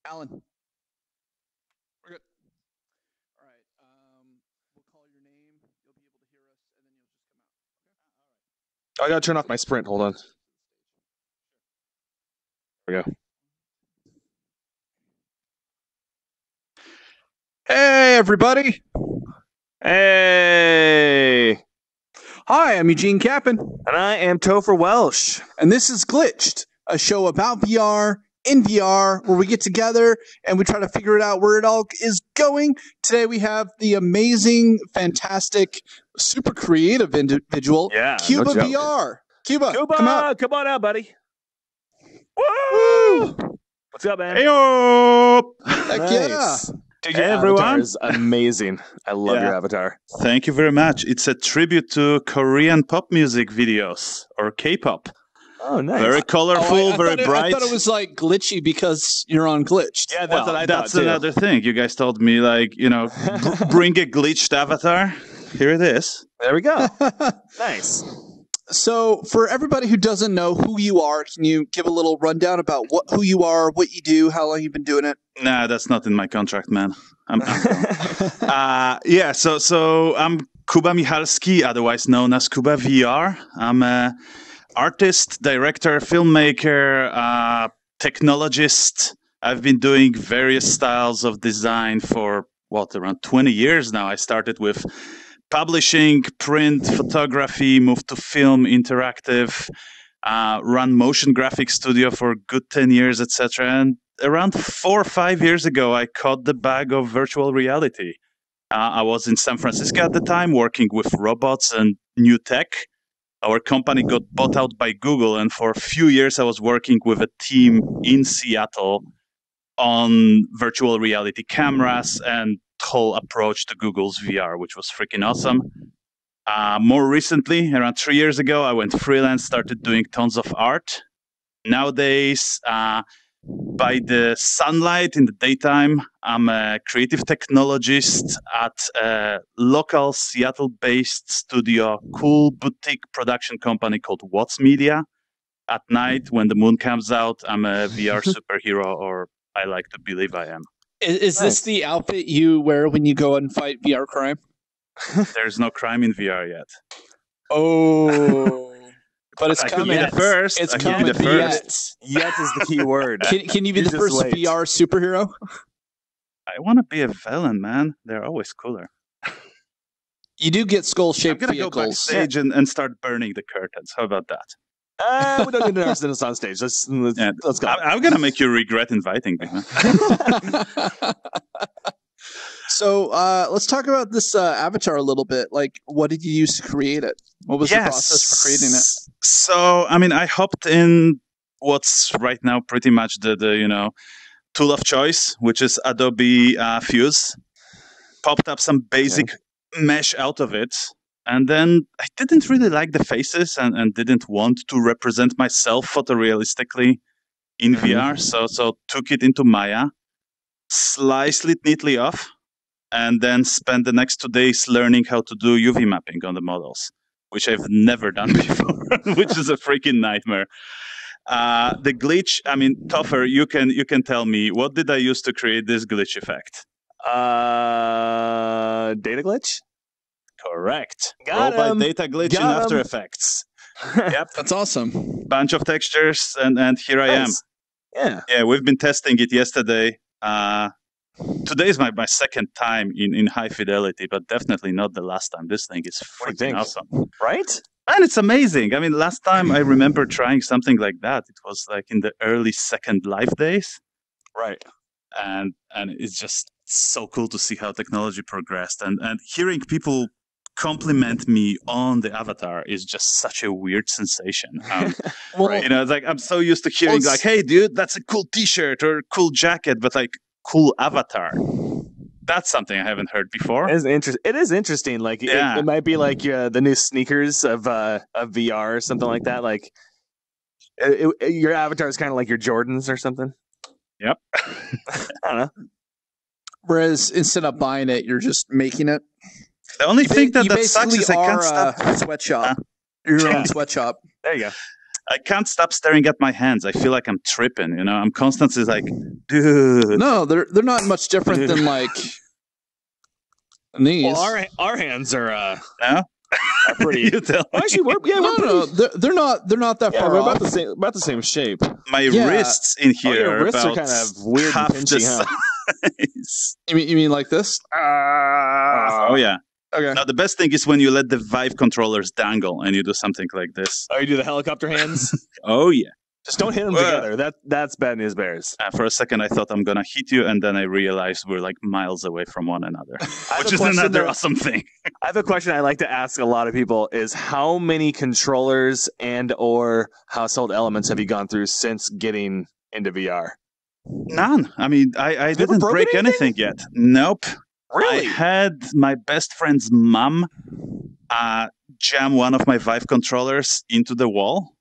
Alan. We're good. All right. We'll call your name. You'll be able to hear us, and then you'll just come out. Okay? I gotta turn off my sprint. Hold on. There we go. Hey, everybody. Hey! Hi, I'm Eugene Capon. And I am Topher Welsh. And this is Glitched, a show about VR, in VR, where we get together and we try to figure it out where it all is going. Today we have the amazing, fantastic, super creative individual, Quba VR. Quba, come on out, buddy. Woo! What's up, man? Heyo! Heck Nice. yeah. Dude, your Hey, avatar everyone. is amazing. I love your avatar. Thank you very much. It's a tribute to Korean pop music videos, or K-pop. Oh, nice. Very colorful, I very bright. I thought it was like glitchy because you're on Glitched. Yeah, that's what I thought, That's too. another thing. You guys told me, like, bring a glitched avatar. Here it is. There we go. Nice. So, for everybody who doesn't know who you are, can you give a little rundown about who you are, what you do, how long you've been doing it? Nah, that's not in my contract, man. I'm so I'm Quba Michalski, otherwise known as Quba VR. I'm a artist, director, filmmaker, technologist. I've been doing various styles of design for, around 20 years now. I started with publishing, print, photography, moved to film, interactive, run motion graphics studio for a good 10 years, etc. And around 4 or 5 years ago, I caught the bug of virtual reality. I was in San Francisco at the time, working with robots and new tech. Our company got bought out by Google, and for a few years, I was working with a team in Seattle on virtual reality cameras and whole approach to Google's VR, which was freaking awesome. More recently, around 3 years ago, I went freelance, started doing tons of art. Nowadays, by the sunlight in the daytime, I'm a creative technologist at a local Seattle-based studio, cool boutique production company called Watts Media. At night, when the moon comes out, I'm a VR superhero, or I like to believe I am. Is this the outfit you wear when you go and fight VR crime? There's no crime in VR yet. Oh, but it's coming. The first. It's I can coming. be the first. Yet is the key word. Can you be You the just first wait. VR superhero? I want to be a villain, man. They're always cooler. You do get I'm skull-shaped going to go vehicles. backstage and start burning the curtains. How about that? We don't need to nurse this on stage. Let's go. I'm going to make you regret inviting me, man. So let's talk about this avatar a little bit. Like, what did you use to create it? What was the process for creating it? So, I hopped in what's right now pretty much the tool of choice, which is Adobe Fuse. Popped up some basic mesh out of it. And then I didn't really like the faces and didn't want to represent myself photorealistically in VR. So took it into Maya, sliced it neatly off, and then spent the next 2 days learning how to do UV mapping on the models, which I've never done before, which is a freaking nightmare. The glitch, Topher, you can tell me, what did I use to create this glitch effect? Data glitch? Correct. Got Roll him. by data glitch in Got After him. Effects. Yep, that's awesome. Bunch of textures, and here I am. Nice. Yeah. Yeah, we've been testing it yesterday. Today is my second time in High Fidelity, but definitely not the last time. This thing is What do you freaking think? awesome. Right? And it's amazing. Last time I remember trying something like that, it was like in the early Second Life days. Right. And it's just so cool to see how technology progressed. And hearing people compliment me on the avatar is just such a weird sensation. Well, It's like I'm so used to hearing like, "Hey, dude, that's a cool T-shirt or a cool jacket," but like, cool avatar. That's something I haven't heard before. It is interesting. Like it might be like the new sneakers of VR or something like that. Like your avatar is kind of like your Jordans or something. Yep. I don't know. whereas instead of buying it, you're just making it. The only thing that you sucks basically is I can't are stop. a sweatshop. You're your own sweatshop. There you go. I can't stop staring at my hands. I feel like I'm tripping. I'm constantly like, dude. No, they're not much different than like these. Well, our hands are No? pretty. You tell me. Actually, we're no, they're not that yeah, far we're off. about the same shape. My Yeah. wrists in here your wrists are about kind of weird half and the pinchy, huh? size. You mean like this? Oh yeah. Okay. Now the best thing is when you let the Vive controllers dangle and you do something like this. Oh, you do the helicopter hands? Oh yeah. Just don't hit them together. That's bad news bears. For a second I thought I'm gonna hit you, and then I realized we're like miles away from one another, which is another awesome thing. I have a question I like to ask a lot of people: is how many controllers and or household elements have you gone through since getting into VR? None. I mean, I didn't broken break anything yet. Nope. Really? I had my best friend's mom jam one of my Vive controllers into the wall.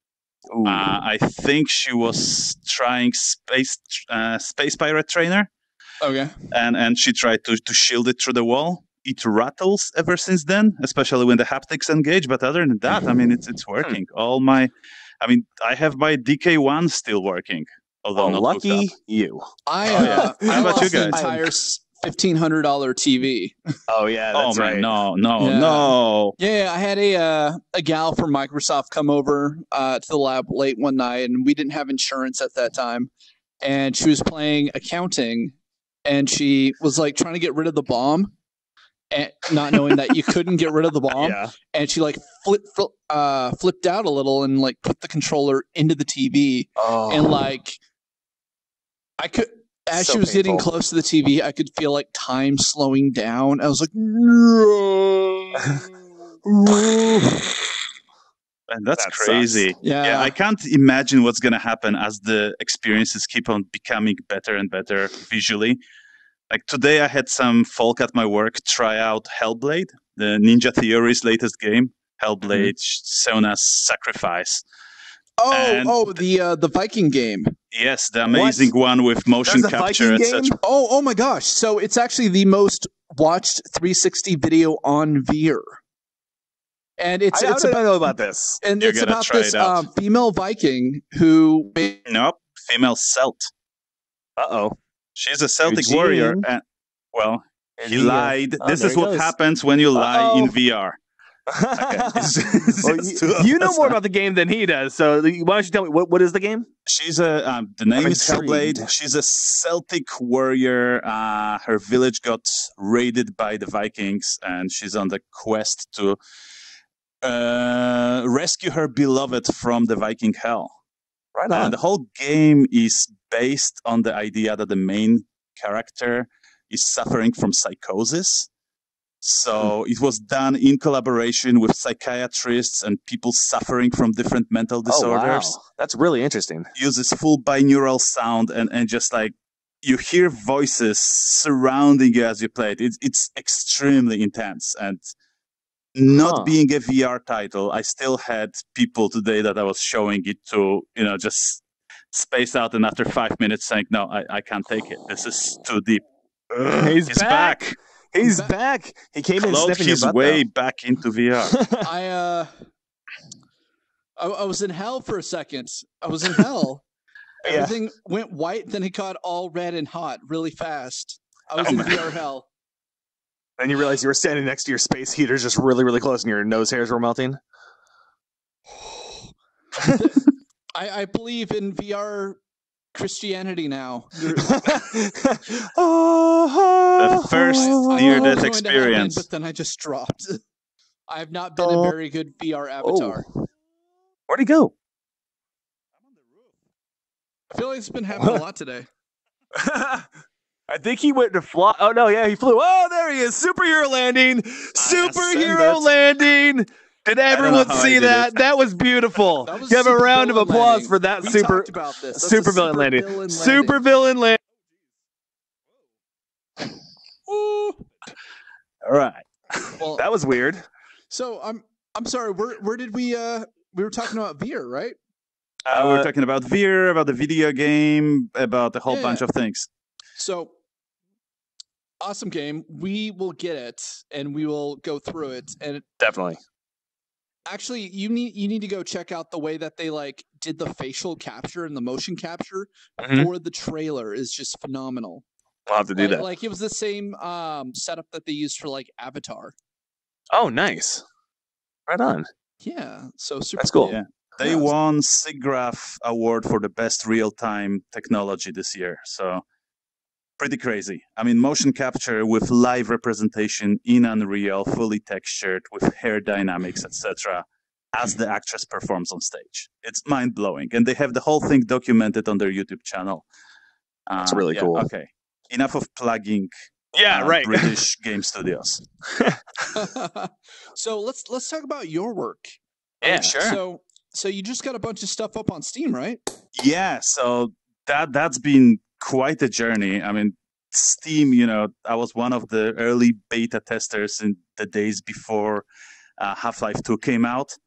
I think she was trying Space Pirate Trainer. Okay. And she tried to shield it through the wall. It rattles ever since then, especially when the haptics engage. But other than that, I mean, it's working. I have my DK1 still working. Although not lucky you. I How about you lost an guys? entire $1,500 TV. Oh yeah, that's right. No. Yeah, I had a gal from Microsoft come over to the lab late one night, and we didn't have insurance at that time. And she was playing accounting, and she was like trying to get rid of the bomb, and not knowing that you couldn't get rid of the bomb. Yeah. And she like flipped out a little and like put the controller into the TV, and like I could. As she was getting close to the TV, I could feel like time slowing down. I was like, no. And that's crazy. Sucks. Yeah. I can't imagine what's going to happen as the experiences keep on becoming better and better visually. Like today, I had some folk at my work try out Hellblade, the Ninja Theory's latest game, Hellblade: Seona's Sacrifice. The Viking game. Yes, the amazing one with motion capture, etc. Oh my gosh! So it's actually the most watched 360 video on VR, and I don't know about this. And it's about this female Viking who. Nope, female Celt. She's a Celtic warrior. And, he lied. This is what happens when you lie in VR. You know more about the game than he does, so why don't you tell me what is the game? She's the name is Hellblade. She's a Celtic warrior. Her village got raided by the Vikings, and she's on the quest to rescue her beloved from the Viking hell. Right on. And the whole game is based on the idea that the main character is suffering from psychosis. So it was done in collaboration with psychiatrists and people suffering from different mental disorders. Oh, wow. That's really interesting. Uses full binaural sound and just like you hear voices surrounding you as you play it. It's extremely intense. And not being a VR title, I still had people today that I was showing it to, just space out, and after 5 minutes saying, no, I can't take it. This is too deep. He's back. He's back. He came in sniffing his way back into VR. I was in hell for a second. I was in hell. Everything went white, then it got all red and hot really fast. I was in VR hell. And you realize you were standing next to your space heaters just really, really close and your nose hairs were melting? I believe in VR Christianity now. The first near-death experience. But then I just dropped. I have not been a very good VR avatar. Where'd he go? I feel like it's been happening a lot today. I think he went to fly. Oh, no, yeah, he flew. Oh, there he is. Superhero landing. Superhero landing. Did everyone see that? That was beautiful. Give a round of applause for that super villain landing. Super villain landing. All right. Well, that was weird. So I'm sorry. Where did we were talking about VR, right? We were talking about VR, about the video game, about a whole bunch of things. So, awesome game. We will get it, and we will go through it. And definitely. Actually, you need to go check out the way that they like did the facial capture and the motion capture for the trailer is just phenomenal. I'll have to do that. Like it was the same setup that they used for like Avatar. Oh, nice. Right on. Yeah, so super. That's cool. Yeah. They won SIGGRAPH Award for the best real-time technology this year. So pretty crazy. I mean, motion capture with live representation in Unreal, fully textured with hair dynamics, etc., as the actress performs on stage. It's mind-blowing. And they have the whole thing documented on their YouTube channel. That's really cool. Okay. Enough of plugging British game studios. So let's talk about your work. Yeah, sure. So you just got a bunch of stuff up on Steam, right? Yeah, so that's been quite a journey. I mean, Steam, I was one of the early beta testers in the days before Half-Life 2 came out.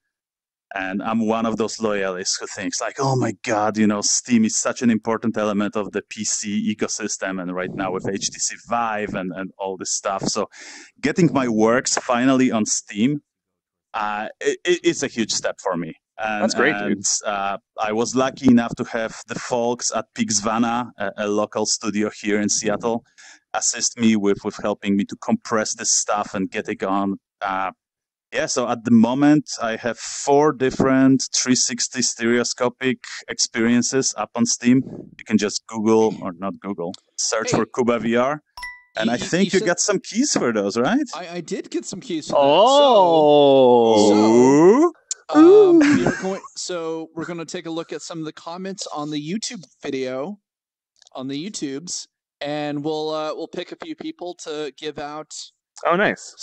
And I'm one of those loyalists who thinks like, oh my God, Steam is such an important element of the PC ecosystem. And right now with HTC Vive and all this stuff. So getting my works finally on Steam, it's a huge step for me. That's great, dude. I was lucky enough to have the folks at Pixvana, a local studio here in Seattle, assist me with helping me to compress this stuff and get it on. So at the moment, I have 4 different 360 stereoscopic experiences up on Steam. You can just search for Quba VR. And I think you got some keys for those, right? I did get some keys for that. So we're going to take a look at some of the comments on the YouTube video, on the YouTubes, and we'll pick a few people to give out. Oh, nice.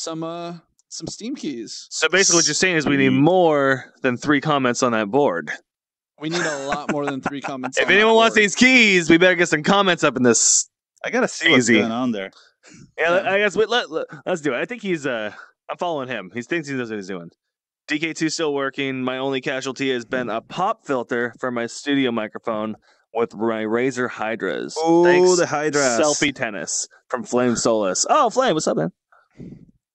Some Steam keys. So basically what you're saying is we need more than 3 comments on that board. We need a lot more than 3 comments. If anyone wants these keys, we better get some comments up in this. I gotta see what's going on there. Yeah, I guess let's do it. I think he's I'm following him. He thinks he knows what he's doing. DK2 still working. My only casualty has been a pop filter for my studio microphone with my Razer Hydras. Oh, the Hydras. Selfie tennis from Flame Solace. Oh, Flame, what's up, man?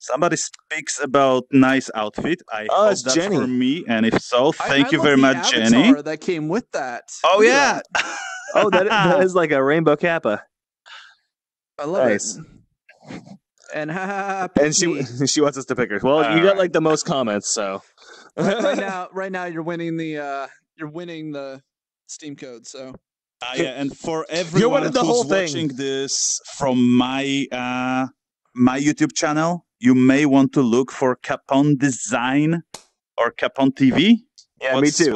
Somebody speaks about nice outfit. I hope it's that's Jenny. For me, and if so, thank you I very love much, the Jenny. avatar that came with that. Oh yeah. Oh, that is like a rainbow kappa. I love it. And and she wants us to pick her. Well, you got like the most comments, so right now you're winning the Steam code. So and for everyone who's watching this from my YouTube channel, you may want to look for CaponDesign or Capon TV. Yeah, me too.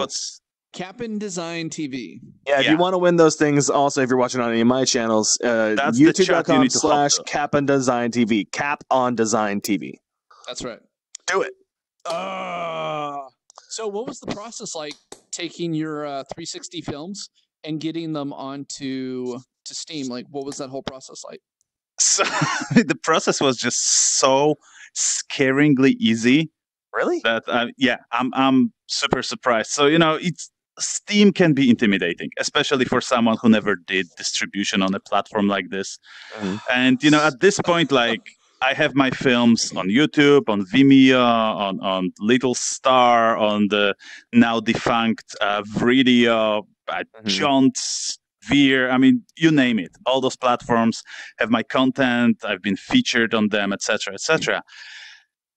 CaponDesign TV. Yeah, if you want to win those things, also if you're watching on any of my channels, youtube.com/CaponDesign TV. CaponDesign TV. That's right. Do it. So what was the process like taking your 360 films and getting them onto Steam? Like, what was that whole process like? So the process was just so scaringly easy. Really? That I'm super surprised. So Steam can be intimidating, especially for someone who never did distribution on a platform like this. Mm-hmm. And at this point, like I have my films on YouTube, on Vimeo, on Little Star, on the now defunct Vridio, Jont's. Veer, I mean, you name it. All those platforms have my content. I've been featured on them, etc., etc.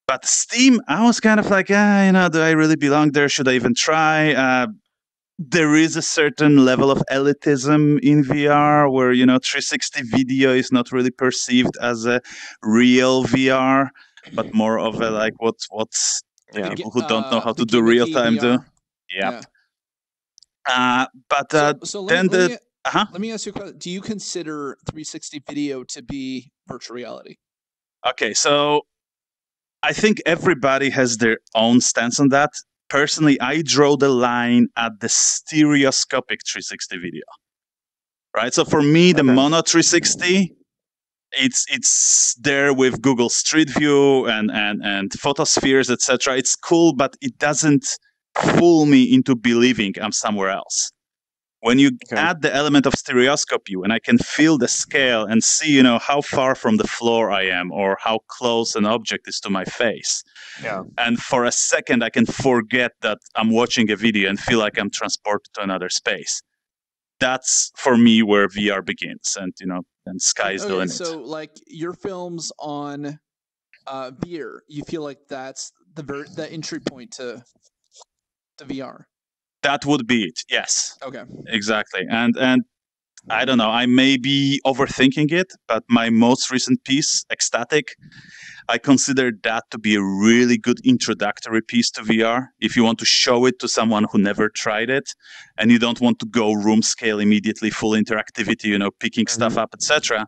But Steam, I was kind of like, do I really belong there? Should I even try? There is a certain level of elitism in VR where 360 video is not really perceived as a real VR, but more of a like what's people who don't know how to do real time do. Yep. Let me ask you a question. Do you consider 360 video to be virtual reality? Okay, so I think everybody has their own stance on that. Personally, I draw the line at the stereoscopic 360 video. Right? So for me, the mono 360, it's there with Google Street View and photospheres, etc. It's cool, but it doesn't fool me into believing I'm somewhere else. When you add the element of stereoscopy, when I can feel the scale and see, how far from the floor I am or how close an object is to my face. Yeah. And for a second, I can forget that I'm watching a video and feel like I'm transported to another space. That's for me where VR begins, and then sky's the limit. So, like your films on VR, you feel like that's the entry point to VR. That would be it. Yes. Okay. Exactly. And I don't know. I may be overthinking it, but my most recent piece, Ecstatic, I consider that to be a really good introductory piece to VR. If you want to show it to someone who never tried it, and you don't want to go room scale immediately, full interactivity, picking stuff up, etc.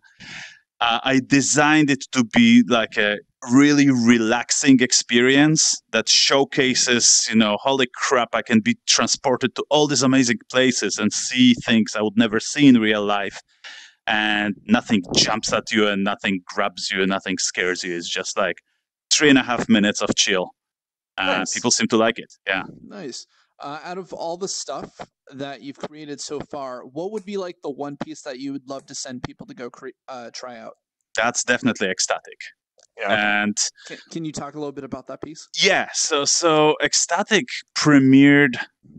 I designed it to be like a really relaxing experience that showcases, holy crap, I can be transported to all these amazing places and see things I would never see in real life. And nothing jumps at you and nothing grabs you and nothing scares you. It's just like 3.5 minutes of chill. Nice. People seem to like it. Yeah. Nice. Out of all the stuff that you've created so far, what would be like the one piece that you would love to send people to go try out? That's definitely Ecstatic. Yeah. And can you talk a little bit about that piece? Yeah. So Ecstatic premiered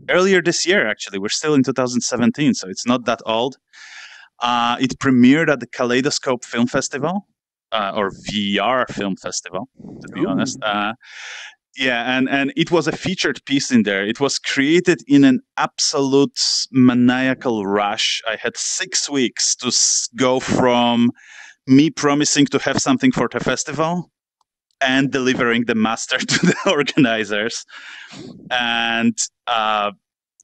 earlier this year, actually. We're still in 2017, so it's not that old. It premiered at the Kaleidoscope Film Festival, or VR Film Festival, to be honest. And it was a featured piece in there. It was created in an absolute maniacal rush. I had 6 weeks to go from me promising to have something for the festival and delivering the master to the organizers. And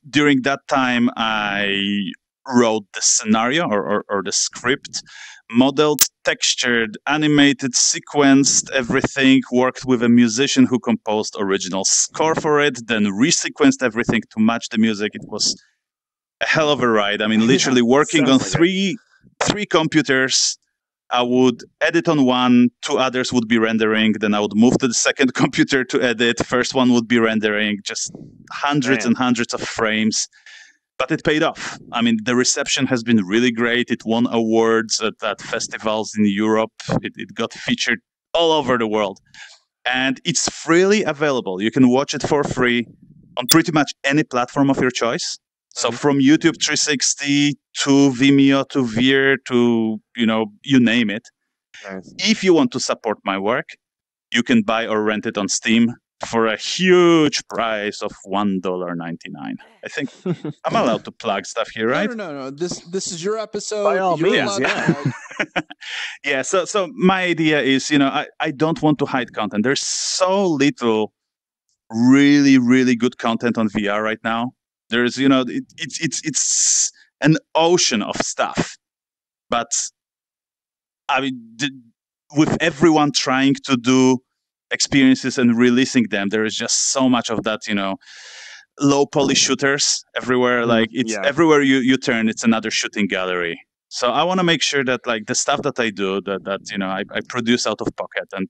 during that time, I wrote the scenario or the script, modeled, textured, animated, sequenced everything, worked with a musician who composed original score for it, then resequenced everything to match the music. It was a hell of a ride. I mean, literally working on three computers. I would edit on one, 2 others would be rendering, then I would move to the second computer to edit, first one would be rendering, just hundreds and hundreds of frames. But it paid off. I mean, the reception has been really great. It won awards at festivals in Europe. It got featured all over the world. And it's freely available. You can watch it for free on pretty much any platform of your choice. So from YouTube 360 to Vimeo to Veer to, you name it. Nice. If you want to support my work, you can buy or rent it on Steam for a huge price of $1.99. I think I'm allowed to plug stuff here, right? No. This is your episode. By all means, Yeah. So my idea is, I don't want to hide content. There's so little really, really good content on VR right now. There's, it's an ocean of stuff. But I mean, with everyone trying to do experiences and releasing them, there is just so much of that, low poly shooters everywhere. Like everywhere you turn, it's another shooting gallery. So I want to make sure that like the stuff that I do, that I produce out of pocket and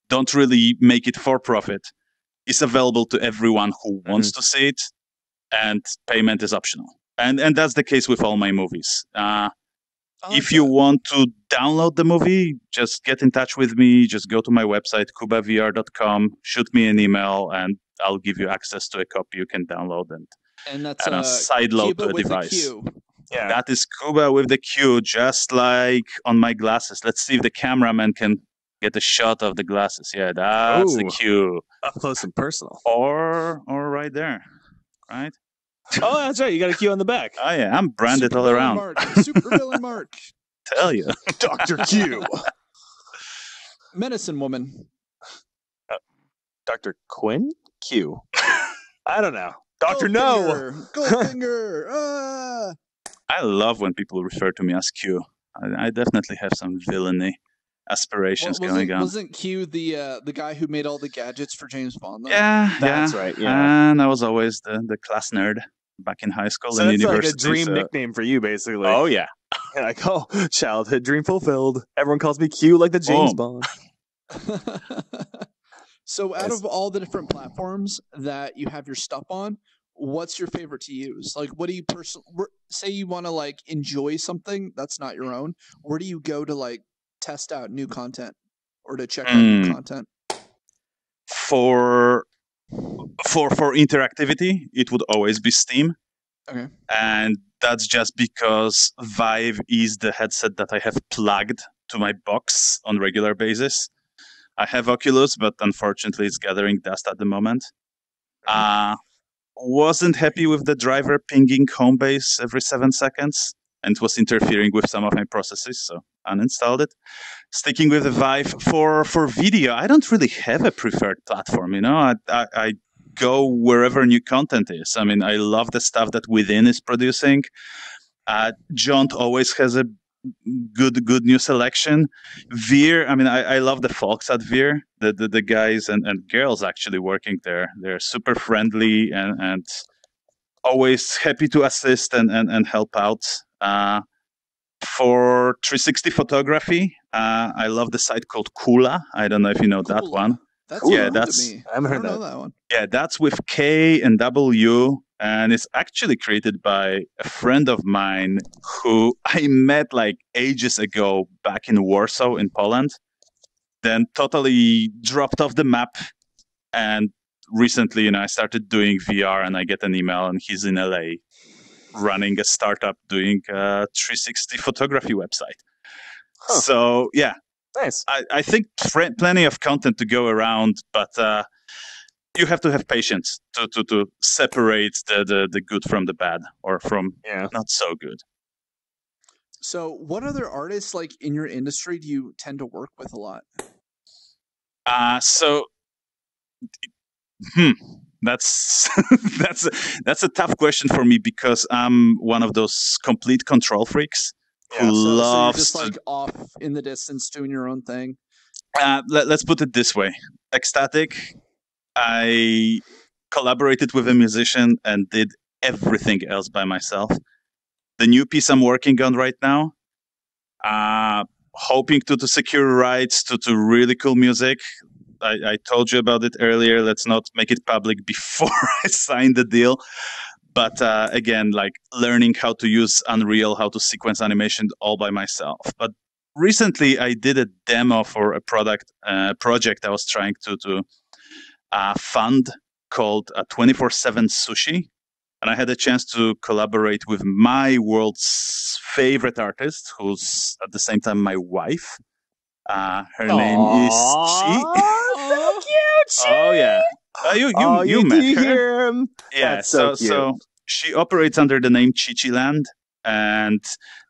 don't really make it for profit, is available to everyone who wants to see it, and payment is optional. And that's the case with all my movies. If you want to download the movie, just get in touch with me. Just go to my website, CubaVR.com, shoot me an email, and I'll give you access to a copy you can download and that's sideload to a device. Yeah. That is Quba with the Q, just like on my glasses. Let's see if the cameraman can get a shot of the glasses. Yeah, that's the Q. Up close and personal. Or right there, right? Oh, that's right. You got a Q on the back. Oh, yeah. I'm branded Super all around. Mark. Super villain Mark. Tell you. Dr. Q. Medicine woman. Dr. Quinn? Q. I don't know. Dr. No. Goldfinger. I love when people refer to me as Q. I definitely have some villainy aspirations going on. Wasn't Q the guy who made all the gadgets for James Bond, though? Yeah. That's right. Yeah. And I was always the class nerd back in high school and university. That's like a dream nickname for you, basically. Oh, yeah. Like, childhood dream fulfilled. Everyone calls me Q like the James Bond. So out of all the different platforms that you have your stuff on, what's your favorite to use? Like, what do you say you want to like enjoy something that's not your own? Where do you go to like test out new content or to check out new content? For interactivity, it would always be Steam. Okay. And that's just because Vive is the headset that I have plugged to my box on regular basis. I have Oculus, but unfortunately it's gathering dust at the moment. Wasn't happy with the driver pinging Homebase every 7 seconds, and was interfering with some of my processes, so uninstalled it. Sticking with the Vive for video, I don't really have a preferred platform. I go wherever new content is. I mean, I love the stuff that Within is producing. Jaunt always has a good new selection. Veer, I mean, I love the folks at Veer, the guys and girls actually working there. They're super friendly and always happy to assist and help out. For 360 photography, I love the site called Kula. I don't know if you know that one. That's yeah, that's me. I haven't heard that one. Yeah, that's with K and W, and it's actually created by a friend of mine who I met like ages ago back in Warsaw in Poland, then totally dropped off the map. And recently, I started doing VR, and I get an email, and he's in LA running a startup doing a 360 photography website. Huh. So, yeah. Nice. I think plenty of content to go around, but you have to have patience to separate the good from the bad, or from not so good. So what other artists like in your industry do you tend to work with a lot? That's that's a tough question for me, because I'm one of those complete control freaks who loves so you're just like off in the distance doing your own thing. Let's put it this way. Ecstatic, I collaborated with a musician and did everything else by myself. The new piece I'm working on right now, hoping to secure rights to really cool music. I told you about it earlier. Let's not make it public before I sign the deal. But again, like learning how to use Unreal, how to sequence animation all by myself. But recently, I did a demo for a project I was trying to fund called 24/7 Sushi. And I had a chance to collaborate with my world's favorite artist, who's at the same time my wife. Her name is Chi. So cute, Chi. Oh yeah. You met her. Hear him? Yeah. That's so cute. So she operates under the name Chichiland and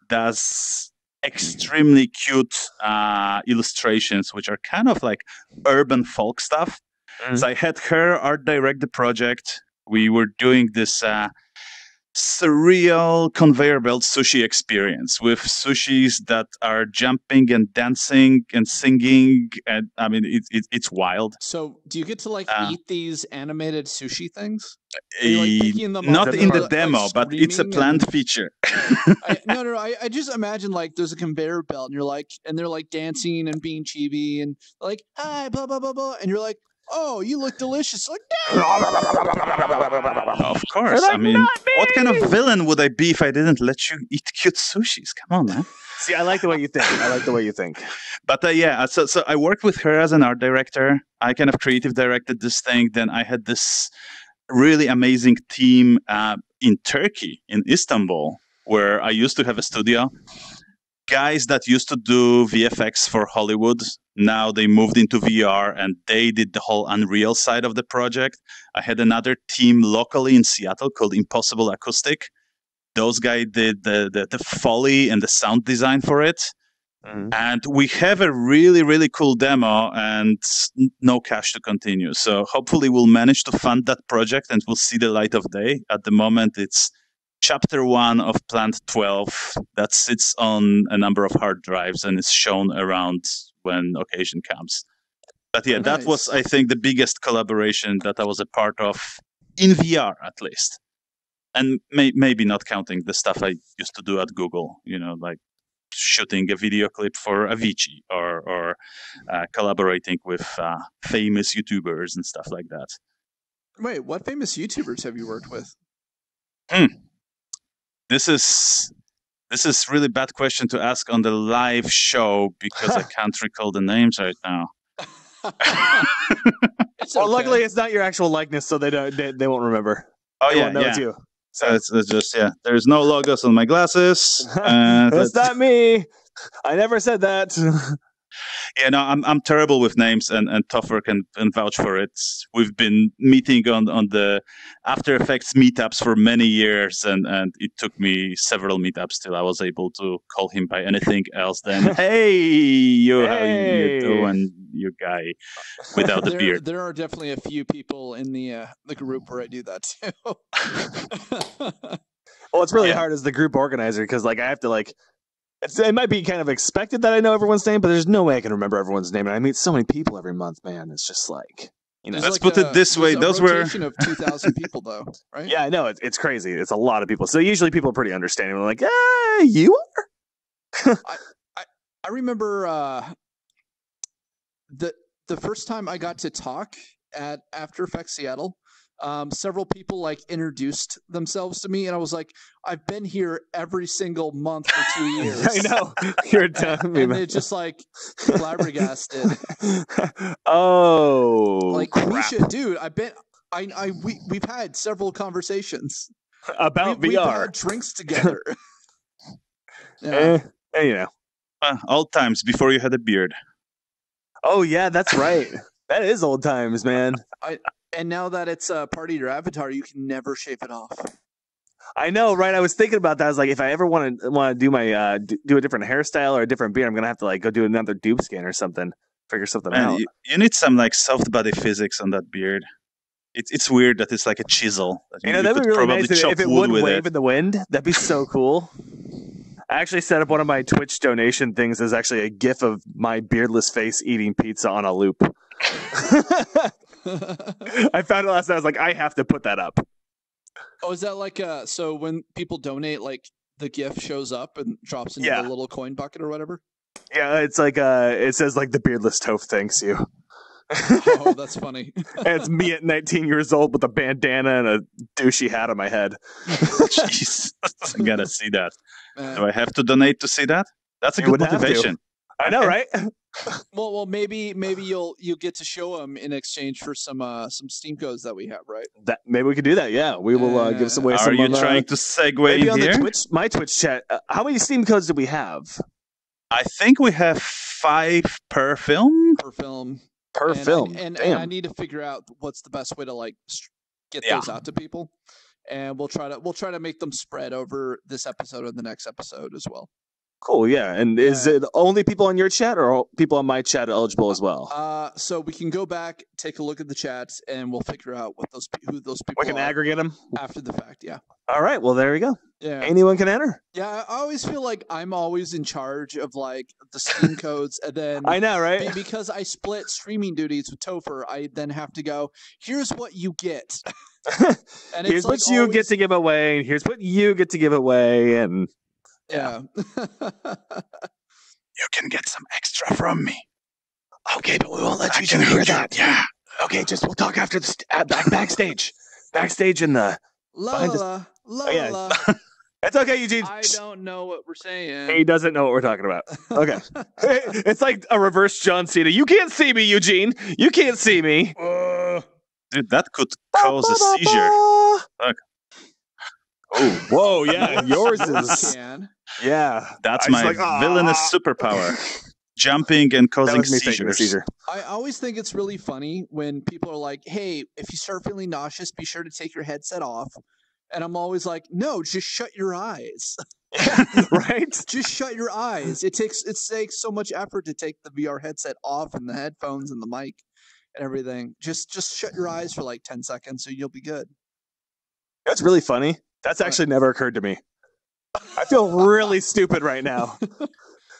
does extremely cute illustrations, which are kind of like urban folk stuff. Mm-hmm. So I had her art direct the project. We were doing this surreal conveyor belt sushi experience with sushis that are jumping and dancing and singing, and I mean it's wild. So do you get to like eat these animated sushi things? Not in the demo, but it's a planned feature. No. I just imagine like there's a conveyor belt, and they're like dancing and being chibi and like hi blah blah blah blah, and you're like, oh, you look delicious. Like, of course. I mean, what kind of villain would I be if I didn't let you eat cute sushis? Come on, man. See, I like the way you think. But so I worked with her as an art director. I kind of creative directed this thing. Then I had this really amazing team in Turkey, in Istanbul, where I used to have a studio. Guys that used to do VFX for Hollywood, now they moved into VR and they did the whole Unreal side of the project. I had another team locally in Seattle called Impossible Acoustic. Those guys did the Foley and the sound design for it. Mm-hmm. And we have a really, really cool demo and no cash to continue. So hopefully we'll manage to fund that project and we'll see the light of day. At the moment, it's Chapter 1 of Plant 12 that sits on a number of hard drives and is shown around when occasion comes. But yeah, That was, I think, the biggest collaboration that I was a part of in VR, at least. And maybe not counting the stuff I used to do at Google, like shooting a video clip for Avicii or collaborating with famous YouTubers and stuff like that. Wait, what famous YouTubers have you worked with? This is really bad question to ask on the live show because I can't recall the names right now. Well, luckily it's not your actual likeness, so they won't remember. Oh They yeah, won't know it's you. So it's just there's no logos on my glasses. That's not me. I never said that. Yeah, no, I'm terrible with names, and Toffer can vouch for it. We've been meeting on the After Effects meetups for many years, and it took me several meetups till I was able to call him by anything else than "Hey, how you doing, you guy without the beard." There are definitely a few people in the group where I do that too. Well, it's really hard as the group organizer because I have to it might be kind of expected that I know everyone's name, but there's no way I can remember everyone's name. And I meet so many people every month, man. It's just let's put it this way: those were of 2,000 people, though, right? Yeah, I know it's crazy. It's a lot of people. So usually people are pretty understanding. They're like, you are. I remember the first time I got to talk at After Effects Seattle. Several people introduced themselves to me, and I was like, I've been here every single month for 2 years. I know. You're telling me. And they just flabbergasted. Oh, crap. Misha, dude, we've had several conversations about VR. We've had drinks together. old times before you had a beard. Oh yeah, that's right. That is old times, man. And now that it's part of your avatar, you can never shave it off. I know, right? I was thinking about that. I was like, if I ever want to do my do a different hairstyle or a different beard, I'm gonna have to go do another dupe scan or something, figure something out. You need some soft body physics on that beard. It's weird that it's like a chisel. That'd be really nice if it would wave in the wind. That'd be so cool. I actually set up one of my Twitch donation things as actually a GIF of my beardless face eating pizza on a loop. I found it last night. I was like, I have to put that up. Oh, is that so when people donate, the GIF shows up and drops into the little coin bucket or whatever? Yeah, it's it says the beardless Toph thanks you. Oh, that's funny. And it's me at 19 years old with a bandana and a douchey hat on my head. Jeez, I gotta see that. Do I have to donate to see that? That's a good motivation. I know, right? Well, maybe you'll get to show them in exchange for some Steam codes that we have, right? Maybe we could do that. Yeah, we will give some away. Are you trying to segue in on here? My Twitch chat? How many Steam codes do we have? I think we have 5 per film. Per film. And I need to figure out what's the best way to get those out to people, and we'll try to make them spread over this episode and the next episode as well. Cool, yeah. And is it only people on your chat or people on my chat eligible as well? So we can go back, take a look at the chats, and we'll figure out who those people are. We can aggregate them after the fact, yeah. All right, well, there we go. Yeah. Anyone can enter. Yeah, I always feel like I'm always in charge of the Steam codes, and then I know, right? Because I split streaming duties with Topher, I then have to go, here's what you get. And here's what you get to give away, and here's what you get to give away, and yeah. You can get some extra from me. Okay, but we won't let you hear that. Yeah. Okay, we'll talk after the backstage. Backstage in the la. It's okay, Eugene. I don't know what we're saying. He doesn't know what we're talking about. Okay. It's like a reverse John Cena. You can't see me, Eugene. You can't see me. Dude, that could cause a seizure. Look. Oh, whoa, yeah. Yours is. Yeah. That's my villainous superpower. Jumping and causing seizures. I always think it's really funny when people are like, hey, if you start feeling nauseous, be sure to take your headset off. And I'm always like, no, just shut your eyes. Right? Just shut your eyes. It takes so much effort to take the VR headset off and the headphones and the mic and everything. Just shut your eyes for 10 seconds so you'll be good. That's really funny. That's actually never occurred to me. I feel really stupid right now.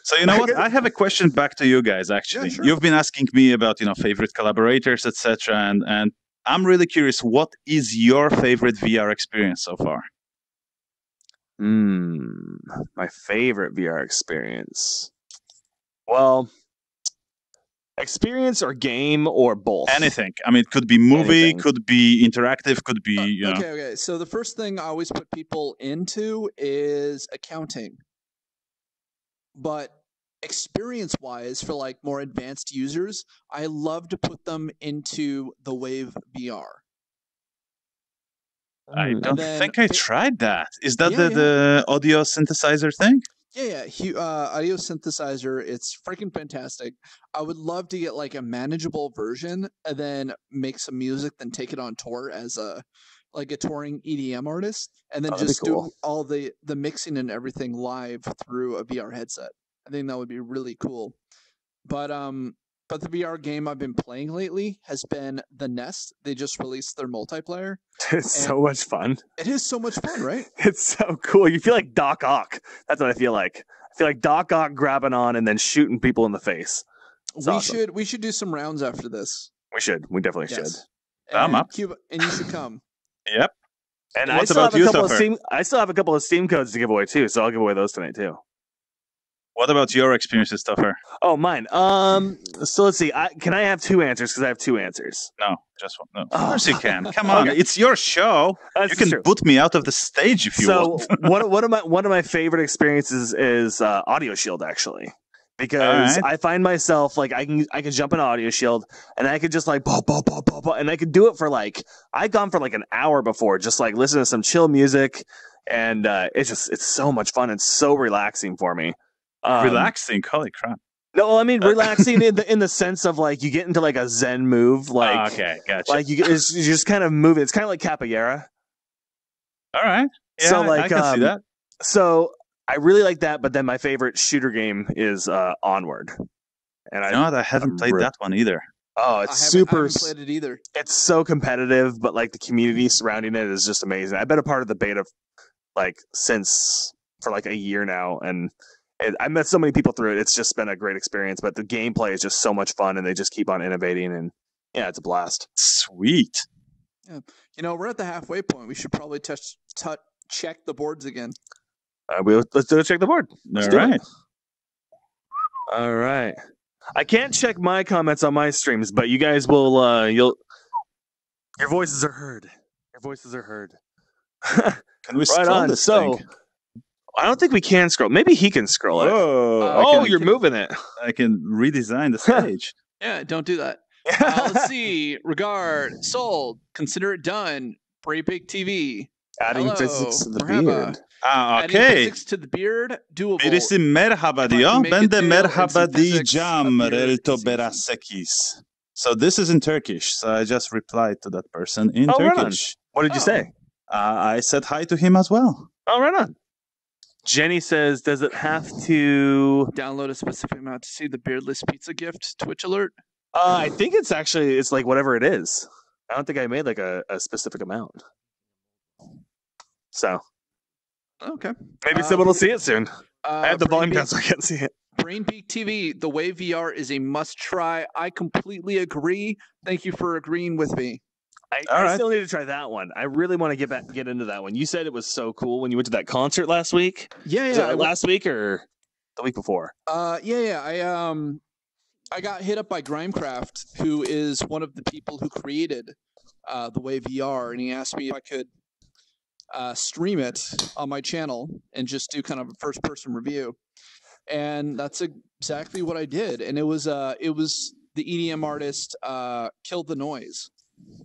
So you know what? I have a question back to you guys. Actually, yeah, sure. You've been asking me about favorite collaborators, etc. And I'm really curious. What is your favorite VR experience so far? My favorite VR experience. Well, Experience or game or both? Anything. I mean, it could be movie, Anything. could be interactive, could be, you know. Okay. So the first thing I always put people into is accounting. But experience-wise, for like more advanced users, I love to put them into the Wave VR. I don't think I tried that. Is that Yeah, the audio synthesizer thing? Yeah. Audio synthesizer. It's freaking fantastic. I would love to get like a manageable version and then make some music, then take it on tour as a touring EDM artist, and then just do all the mixing and everything live through a VR headset. I think that would be really cool. But the VR game I've been playing lately has been The Nest. They just released their multiplayer. It's so much fun. It is so much fun, right? It's so cool. You feel like Doc Ock. That's what I feel like. I feel like Doc Ock grabbing on and then shooting people in the face. We should do some rounds after this. We should. We definitely should. I'm up. Cuba, and you should come. Yep. And I still have a couple of Steam codes to give away too, so I'll give away those tonight too. What about your experiences, Topher? Oh, mine. So let's see. Can I have two answers? Because I have two answers. No, just one. No. Of course you can. Come on, it's your show. You can boot me out of the stage if you want. So one of my favorite experiences is Audio Shield, actually, because I find myself like I can jump in Audio Shield and I could just like and I could do it for like I've gone for like an hour before, just like listen to some chill music, and it's so much fun and so relaxing for me. Relaxing, holy crap! No, I mean relaxing in the sense of like you get into like a Zen move, like okay, gotcha. Like you just kind of move. It's kind of like capoeira. All right, yeah, so like I can see that. So I really like that, but then my favorite shooter game is Onward, and I haven't played that one either. Oh, it's super. I haven't played it either. It's so competitive, but like the community surrounding it is just amazing. I've been a part of the beta like for like a year now, and I met so many people through it. It's just been a great experience, but the gameplay is just so much fun, and they just keep on innovating, and yeah, it's a blast. Sweet. Yeah. We're at the halfway point. We should probably check the boards again. Let's do it. Check the board. All right. All right. I can't check my comments on my streams, but you guys will. Your voices are heard. Your voices are heard. Can we scroll this thing? I don't think we can scroll. Maybe he can scroll it. You're moving it. I can redesign the stage. Yeah, don't do that. Let's see. Regard, sold. Consider it done. Brave Big TV. Adding physics to the beard. Okay. Adding physics to the beard. Doable. Birisi merhaba diyor. Ben de merhaba diyeceğim. Relto berasekis. So this is in Turkish. So I just replied to that person in Turkish. What did you say? I said hi to him as well. Oh, right on. Jenny says, does it have to download a specific amount to see the beardless pizza gift Twitch alert? I think it's like whatever it is. I don't think I made like a specific amount. So. Okay. Maybe someone will see it soon. I have the volume down so I can't see it. Brain Peak TV, the Wave VR is a must try. I completely agree. Thank you for agreeing with me. I still need to try that one. I really want to get into that one. You said it was so cool when you went to that concert last week. Yeah. Was it last week or the week before? Yeah. I got hit up by Grimecraft, who is one of the people who created the Wave VR, and he asked me if I could stream it on my channel and just do kind of a first-person review. And that's exactly what I did. And it was the EDM artist Kill the Noise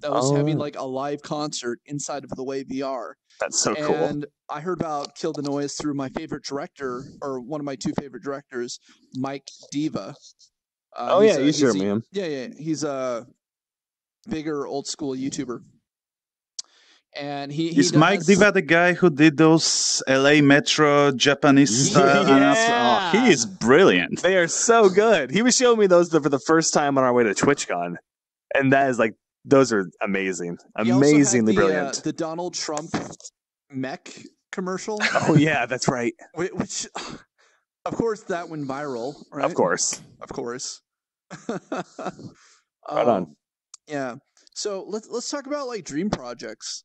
that was having like a live concert inside of the Wave VR. That's so cool. And I heard about Kill the Noise through my favorite director, or one of my two favorite directors, Mike Diva. You shared me him. Yeah. He's a bigger old school YouTuber. And is Mike Diva the guy who did those LA Metro Japanese style? Yeah. He is brilliant. They are so good. He was showing me those for the first time on our way to TwitchCon, and that is like those are amazing, amazingly brilliant. The Donald Trump mech commercial. Oh yeah, that's right. Which, of course, that went viral. Right? Of course. Right on. Yeah. So let's talk about like dream projects.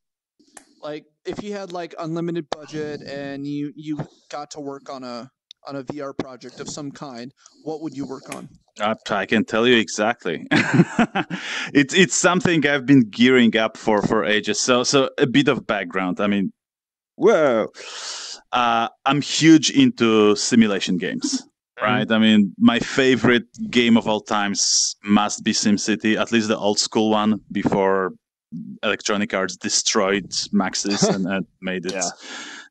Like if you had like unlimited budget and you got to work on a on a VR project of some kind, what would you work on? I can tell you exactly. It's something I've been gearing up for ages. So a bit of background. I mean, whoa, I'm huge into simulation games. Right. I mean, my favorite game of all times must be SimCity, at least the old school one before Electronic Arts destroyed Maxis and made it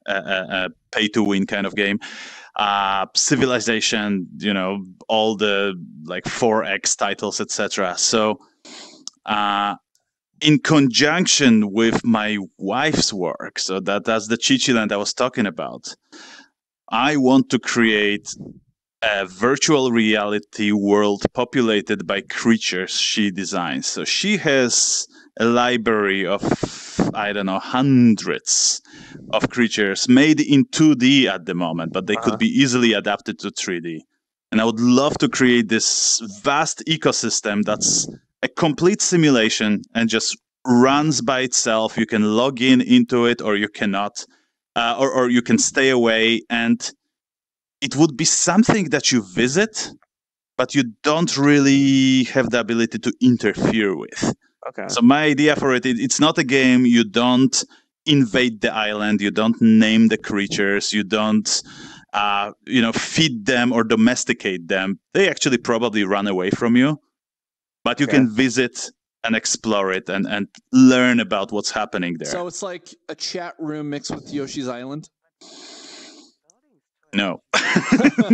a pay-to-win kind of game. Civilization, all the like 4X titles, etc. So, in conjunction with my wife's work, so that's the Chichiland I was talking about, I want to create a virtual reality world populated by creatures she designs. So she has a library of, I don't know, hundreds of creatures made in 2D at the moment, but they could be easily adapted to 3D. And I would love to create this vast ecosystem that's a complete simulation and just runs by itself. You can log into it, or you cannot, or you can stay away, and it would be something that you visit, but you don't really have the ability to interfere with. Okay. So my idea for it's not a game. You don't invade the island. You don't name the creatures. You don't, feed them or domesticate them. They actually probably run away from you, but you can visit and explore it and learn about what's happening there. So it's like a chat room mixed with Yoshi's Island? No,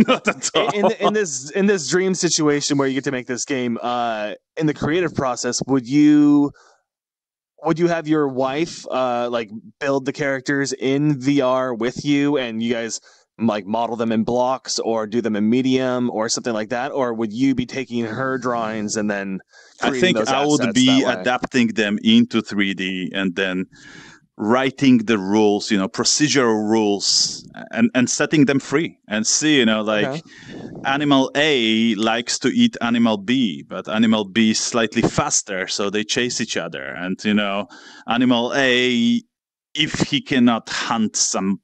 not at all. In this dream situation where you get to make this game, in the creative process, would you have your wife build the characters in VR with you, and you guys like model them in blocks or do them in medium or something like that, or would you be taking her drawings and then I think I would be adapting them into 3D and then writing the rules, procedural rules, and setting them free and see, animal A likes to eat animal B, but animal B is slightly faster, so they chase each other. And, animal A, if he cannot hunt some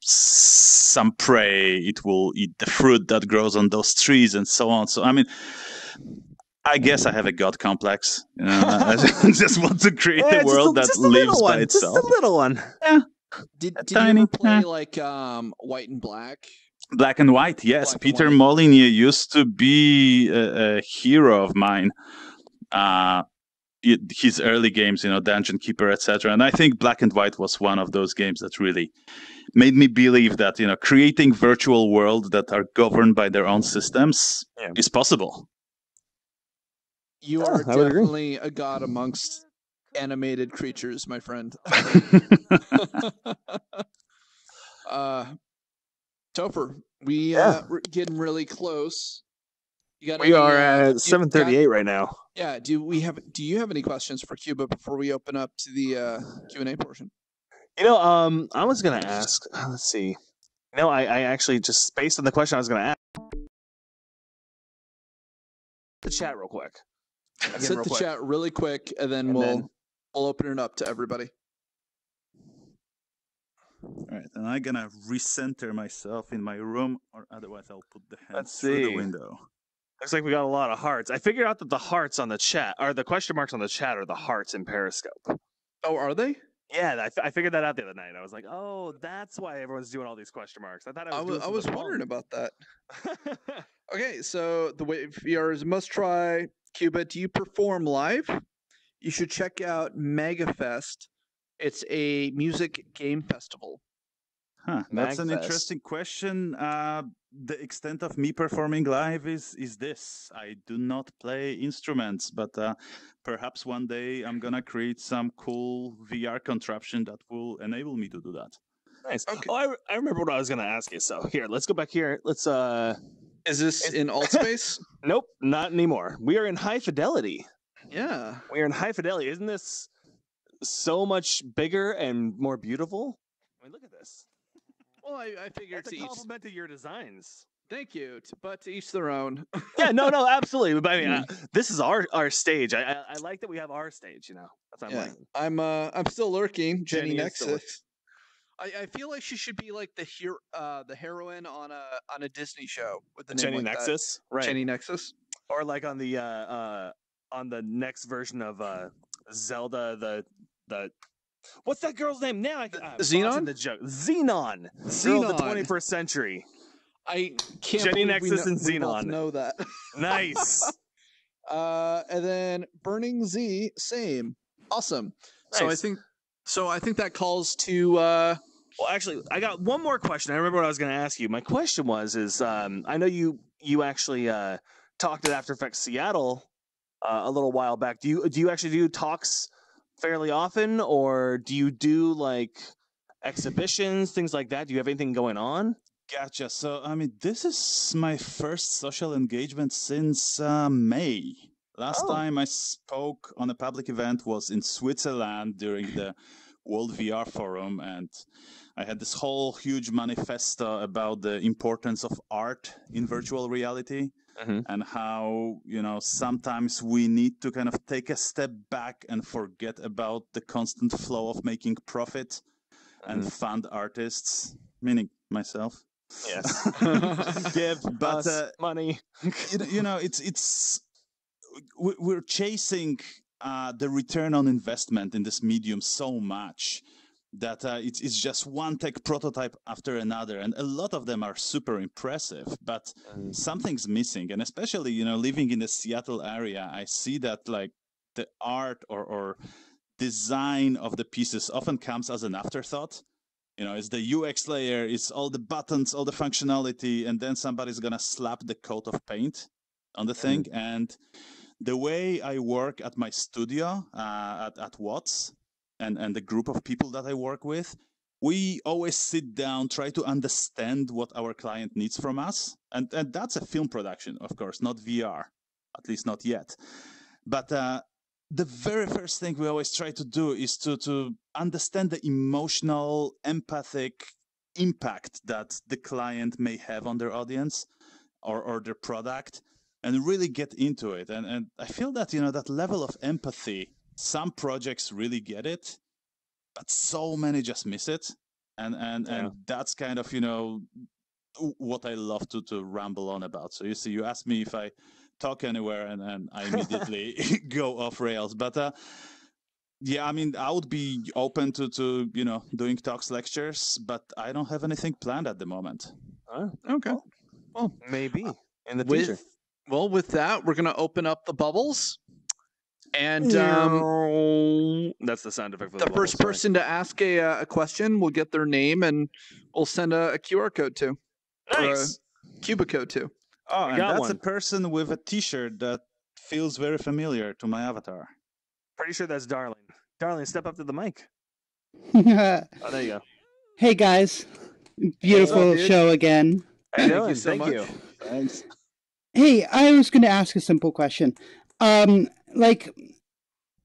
prey, it will eat the fruit that grows on those trees and so on. So, I mean, I guess I have a god complex. I just want to create a world that lives by itself. Just a little one. Yeah. Did you ever play like White and Black? Black and White, yes. Black Peter and White. Molyneux used to be a hero of mine. His early games, Dungeon Keeper, etc. And I think Black and White was one of those games that really made me believe that, creating virtual worlds that are governed by their own systems is possible. You are definitely a god amongst animated creatures, my friend. Topher, we're getting really close. We are at 7:38 right now. Yeah. Do you have any questions for Quba before we open up to the Q&A portion? I was gonna ask. Let's see. I actually just based on the question I was gonna ask. The chat real quick. Set the chat really quick, and then we'll open it up to everybody. All right, and I'm gonna recenter myself in my room, or otherwise I'll put the hands through the window. Looks like we got a lot of hearts. I figured out that the hearts on the chat, or the question marks on the chat, are the hearts in Periscope. Oh, are they? Yeah, I figured that out the other night. I was like, oh, that's why everyone's doing all these question marks. I thought I was wondering about that. Okay, so the way VR is a must try. Quba, do you perform live? You should check out MegaFest. It's a music game festival. That's an interesting question. The extent of me performing live is this. I do not play instruments, but perhaps one day I'm going to create some cool VR contraption that will enable me to do that. Nice. Okay. Oh, I remember what I was going to ask you. So here, let's go back here. Let's... Is this in alt space? Nope, not anymore. We are in High Fidelity. Yeah. We are in High Fidelity. Isn't this so much bigger and more beautiful? I mean, look at this. Well, I figured it's a compliment to your designs. Thank you, but to each their own. Yeah, no, absolutely. But I mean, this is our stage. I like that we have our stage. That's what I'm like. I'm still lurking. Jenny Nexus. I feel like she should be like the heroine on a Disney show with the name Jenny like Nexus, that. right? Jenny Nexus, or like on the next version of Zelda, the what's that girl's name now? I'm Xenon? the joke. Xenon, girl of the 21st century. I can't. Jenny believe Nexus and we both Xenon. know that. Nice. And then Burning Z, same, awesome. Nice. So I think that calls to. Well, actually, I got one more question. I remember what I was going to ask you. My question is I know you actually talked at After Effects Seattle a little while back. Do you actually do talks fairly often, or do you do like exhibitions, things like that? Do you have anything going on? Gotcha. So, I mean, this is my first social engagement since May. Last time I spoke on a public event was in Switzerland during the World VR Forum, and I had this whole huge manifesto about the importance of art in virtual reality and how, sometimes we need to kind of take a step back and forget about the constant flow of making profit and fund artists, meaning myself. Yes. Give but us money. We're chasing the return on investment in this medium so much that it's just one tech prototype after another, and a lot of them are super impressive, but something's missing. And especially, living in the Seattle area, I see that like the art or design of the pieces often comes as an afterthought. It's the UX layer, it's all the buttons, all the functionality, and then somebody's gonna slap the coat of paint on the thing. And the way I work at my studio, at Watts, and the group of people that I work with, we always sit down, try to understand what our client needs from us. And that's a film production, of course, not VR, at least not yet. But the very first thing we always try to do is to understand the emotional, empathic impact that the client may have on their audience or their product, and really get into it. And I feel that, that level of empathy, some projects really get it, but so many just miss it. And that's kind of, what I love to ramble on about. So you asked me if I talk anywhere, and I immediately go off rails. But I mean, I would be open to doing talks, lectures, but I don't have anything planned at the moment. Okay. Well, maybe in the future. With that, we're going to open up the bubbles. And that's the sound effect for the first person to ask a question will get their name, and we'll send a QR code to. Nice. Or a Quba code too. Oh, and that's a person with a T-shirt that feels very familiar to my avatar. Pretty sure that's Darling. Darling, step up to the mic. Oh, there you go. Hey guys, beautiful show again. Thank you so much. Thanks. Hey, I was going to ask a simple question. Like,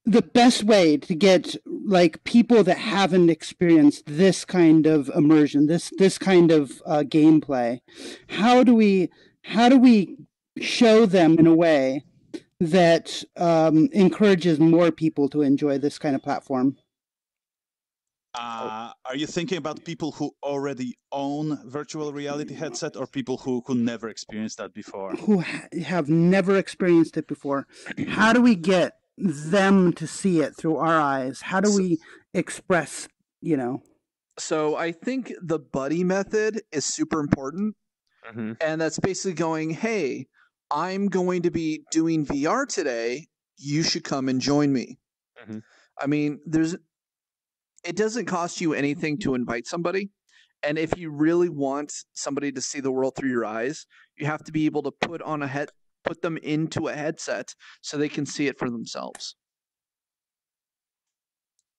the best way to get like people that haven't experienced this kind of immersion, this kind of gameplay, how do we show them in a way that encourages more people to enjoy this kind of platform? Are you thinking about people who already own virtual reality headset, or people who never experienced that before? Who have never experienced it before. How do we get them to see it through our eyes? How do we express, So I think the buddy method is super important. And that's basically going, hey, I'm going to be doing VR today. You should come and join me. I mean, it doesn't cost you anything to invite somebody. And if you really want somebody to see the world through your eyes, you have to be able to put them into a headset so they can see it for themselves.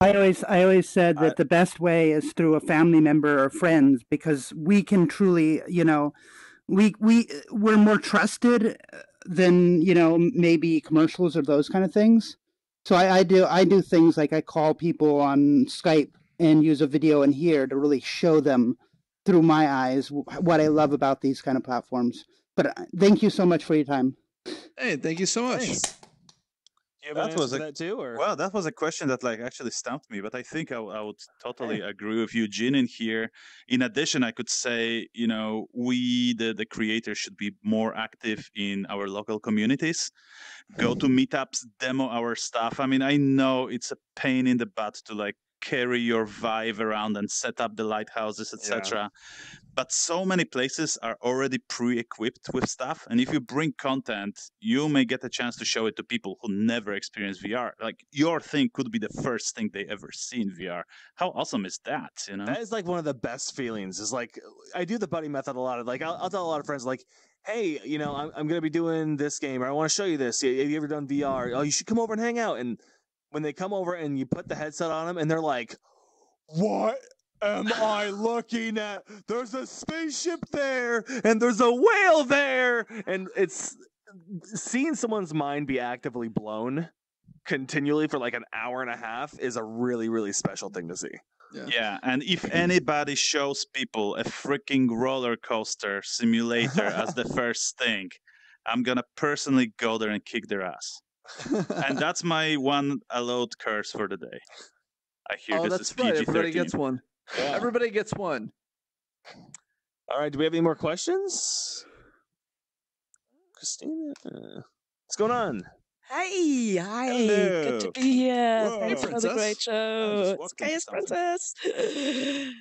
I always said that the best way is through a family member or friends, because we can truly, we're more trusted than, maybe commercials or those kind of things. So I do things like I call people on Skype and use a video in here to really show them through my eyes what I love about these kind of platforms. But thank you so much for your time. Hey, thank you so much. Thanks. You have an answer to that too, or Well, that was a question that like actually stumped me, but I think I would totally agree with Eugene in here. In addition, I could say, we, the creators, should be more active in our local communities. Go to meetups, demo our stuff. I mean, I know it's a pain in the butt to like carry your Vive around and set up the lighthouses, etc. But so many places are already pre-equipped with stuff, and if you bring content, you may get a chance to show it to people who never experienced VR. Like your thing could be the first thing they ever see in VR. How awesome is that? That is like one of the best feelings. Is like I do the buddy method a lot. Like I'll tell a lot of friends like, hey, I'm going to be doing this game, or I want to show you this. Have you ever done VR? Oh, you should come over and hang out. And when they come over and you put the headset on them, and they're like, what am I looking at? There's a spaceship there, and there's a whale there, and it's seeing someone's mind be actively blown continually for like an hour and a half is a really, really special thing to see. Yeah, and if anybody shows people a freaking roller coaster simulator as the first thing, I'm gonna personally go there and kick their ass. And that's my one allowed curse for the day. I hear this is PG-13. Everybody gets one. Yeah. Everybody gets one. All right, do we have any more questions? Christina, what's going on? Hi, Hello. good to be here. Whoa. Thanks Hey, for the great I show. just It's walked into Chaos something. Princess.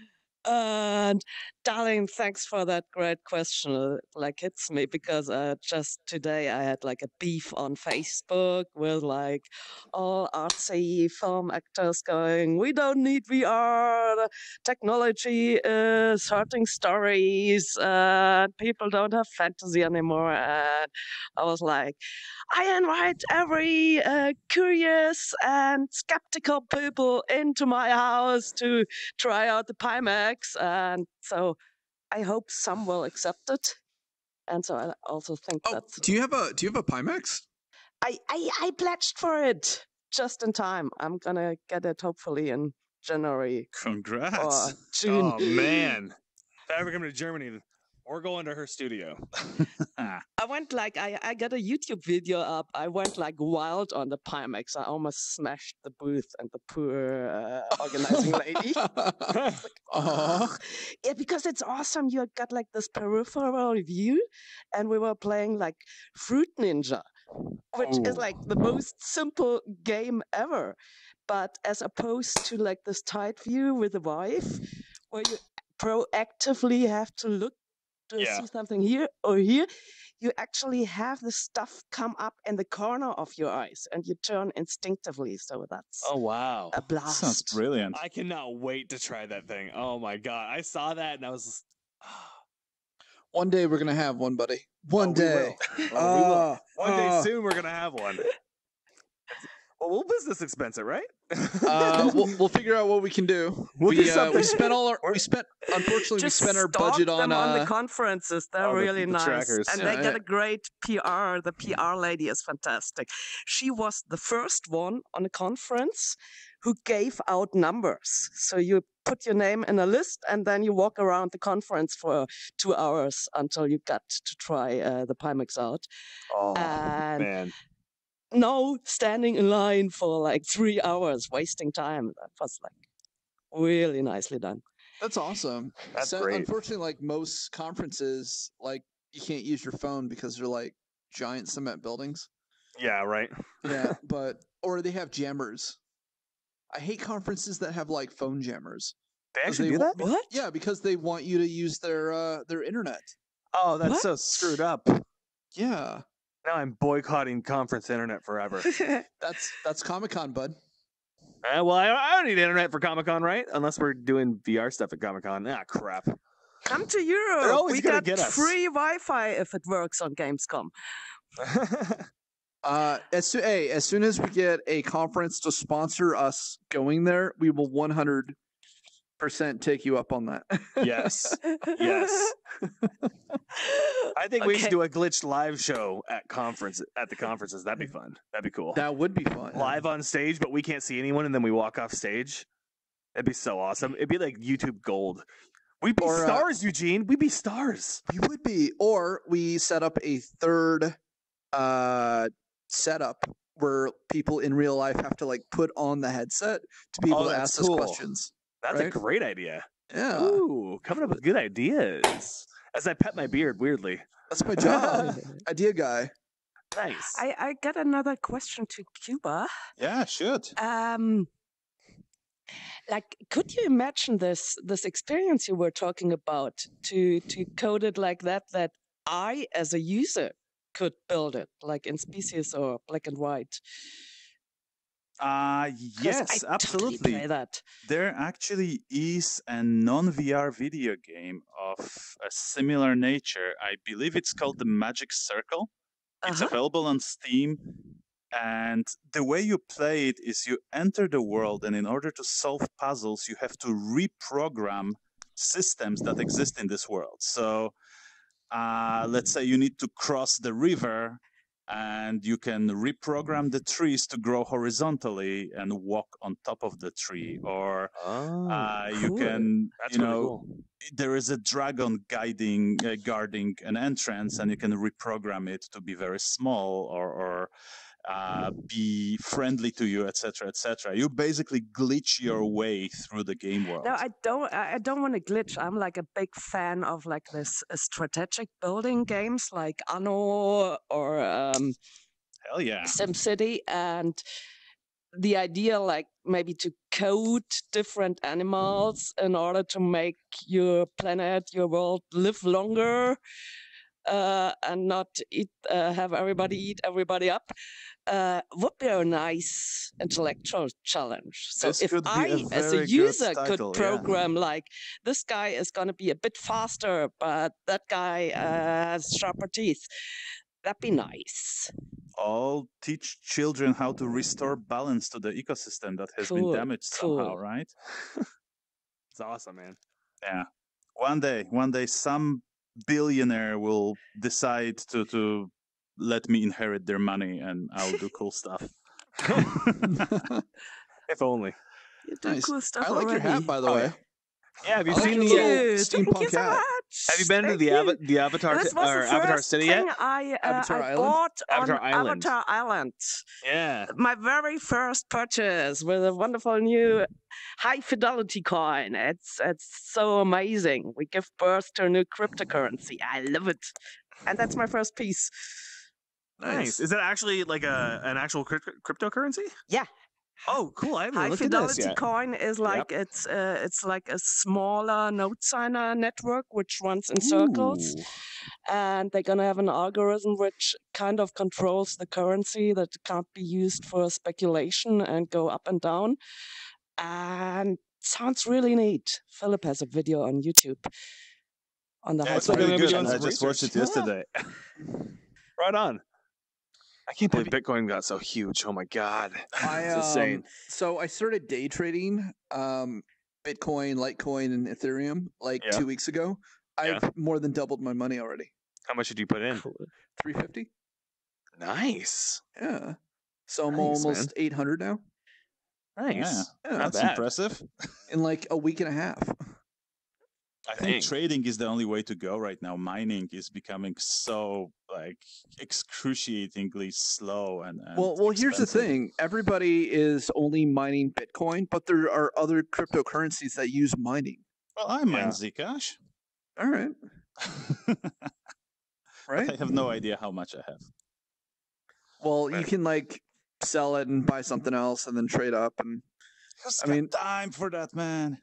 And darling, thanks for that great question. Like hits me because just today I had like a beef on Facebook with like all artsy film actors going, "We don't need VR. The technology is hurting stories. People don't have fantasy anymore." And I was like, I invite every curious and skeptical people into my house to try out the Pimax, and so I hope some will accept it. And so I also think that's. Do you have a Pimax? I pledged for it just in time. I'm gonna get it hopefully in January or Congrats. June. Oh man, if I ever come to Germany, we're going to her studio. I went like I got a YouTube video up. I went like wild on the Pimax. I almost smashed the booth and the poor organizing lady. Yeah, because it's awesome. You got like this peripheral view, and we were playing like Fruit Ninja, which is like the most simple game ever. But as opposed to like this tight view with the Vive, where you proactively have to look to see something here or here, you actually have the stuff come up in the corner of your eyes and you turn instinctively. So that's wow, a blast. Sounds brilliant. I cannot wait to try that thing. Oh my god, I saw that and I was. One day we're gonna have one, buddy. One day. We will. One day soon we're gonna have one. Well, we'll business expense it, right? We'll figure out what we can do. We spent unfortunately we spent our budget them on the conferences. They're really the nice, trackers. and they get a great PR. The PR lady is fantastic. She was the first one on a conference who gave out numbers. So you put your name in a list, and then you walk around the conference for 2 hours until you got to try the Pimax out. Oh and man. No standing in line for like 3 hours, wasting time. That was like really nicely done. That's awesome. That's great. Unfortunately, like most conferences, like you can't use your phone because they're like giant cement buildings. Yeah, right. Yeah, or they have jammers. I hate conferences that have like phone jammers. They actually do that? What? Yeah, because they want you to use their internet. Oh, that's What? so screwed up. Yeah, Now I'm boycotting conference internet forever. that's Comic-Con, bud. Well, I don't need internet for Comic-Con, right? Unless we're doing VR stuff at Comic-Con. Ah, crap. Come to They're Europe. always We gonna got get us. free Wi-Fi if it works on Gamescom. As soon as we get a conference to sponsor us going there, we will 100% take you up on that. Yes. Yes. I think we should Okay. do a glitched live show at the conferences. That'd be fun. That'd be cool. That would be fun. Live on stage, but we can't see anyone, and then we walk off stage. It'd be so awesome. It'd be like YouTube Gold. We'd be stars, Eugene. We'd be stars. We would be, or we set up a third setup where people in real life have to like put on the headset to be able to that's ask us cool. questions. That's a right? great idea. Yeah, Ooh, coming up with good ideas. As I pet my beard weirdly. that's my job. Idea guy. Nice. I got another question to Quba. Yeah, should. Like, could you imagine this experience you were talking about to code it like that I as a user could build it, like in Species or Black and White? 'Cause Yes, I totally absolutely. play that. There actually is a non-VR video game of a similar nature. I believe it's called The Magic Circle. It's Uh-huh. available on Steam. And the way you play it is you enter the world, and in order to solve puzzles, you have to reprogram systems that exist in this world. So let's say you need to cross the river, and you can reprogram the trees to grow horizontally and walk on top of the tree. Or you cool. can, That's you really know, cool. there is a dragon guarding an entrance, and you can reprogram it to be very small or be friendly to you, etc., etc. You basically glitch your way through the game world. No, I don't want to glitch. I'm like a big fan of like this strategic building games like Anno or Hell yeah. SimCity, and the idea like maybe to code different animals in order to make your planet, your world live longer, and not have everybody eat everybody up, would be a nice intellectual challenge. So This if could be a I, as a very good user, title, could yeah. program like this guy is going to be a bit faster, but that guy has sharper teeth, that'd be nice. All teach children how to restore balance to the ecosystem that has been Cool, damaged somehow, cool. right? It's awesome, man. Yeah. One day, some billionaire will decide to let me inherit their money, and I'll do cool stuff. If only. You do Nice. cool stuff I like your hat, already. by the Oh, way. yeah. Yeah, have you I like seen your the little Thank you steampunk so hat. much. Have you been to Thank the you. the Avatar This was or the Avatar first City thing yet? Avatar I Island? bought Avatar on Island. Avatar Island. Yeah. My very first purchase with a wonderful new High Fidelity coin. It's so amazing. We give birth to a new cryptocurrency. I love it, and that's my first piece. Nice. Is that actually like an actual cryptocurrency? Yeah. Oh, cool. I haven't High looked at this Fidelity yet. coin is like it's like a smaller node signer network which runs in circles, Ooh. and they're gonna have an algorithm which kind of controls the currency that can't be used for speculation and go up and down. And sounds really neat. Philip has a video on YouTube on the Yeah, High it's really Fidelity good. channel. I just watched it yesterday. Right on. I can't believe Bitcoin got so huge. Oh my god. It's insane. So I started day trading Bitcoin, Litecoin, and Ethereum like 2 weeks ago. I've more than doubled my money already. How much did you put in? 350. Nice. Yeah. So I'm Nice, almost 800 now Nice. Yeah, Not That's bad. impressive. in like a week and a half. I think Dang. trading is the only way to go right now. Mining is becoming so like excruciatingly slow and Well, here's the expensive. thing. Everybody is only mining Bitcoin, but there are other cryptocurrencies that use mining. Well, I mine Yeah. Zcash. All right. Right? I have no idea how much I have. Well, you can like sell it and buy something else and then trade up. And Who's I got mean- time for that, man?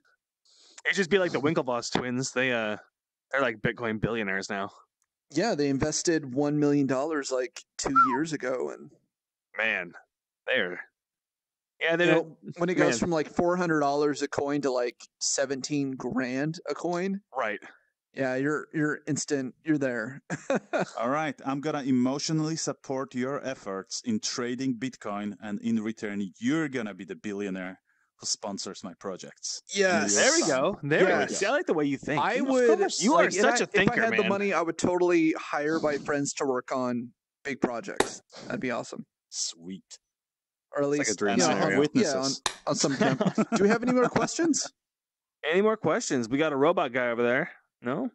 It'd just be like the Winklevoss twins. They're like Bitcoin billionaires now. yeah, they invested $1 million like 2 years ago. And Man, they're when it goes man. from like $400 a coin to like 17 grand a coin, right. yeah, you're there. All right, I'm gonna emotionally support your efforts in trading Bitcoin, and in return, you're gonna be the billionaire who sponsors my projects. Yes. There we go. There we go. Yes. See, I like the way you think. I Of would. course. You are like, such a thinker, If I had man. the money, I would totally hire my friends to work on big projects. That'd be awesome. Sweet. Or at It's like least a dream you know, scenario. on, Witnesses. on some camp. Do we have any more questions? Any more questions? We got a robot guy over there. No?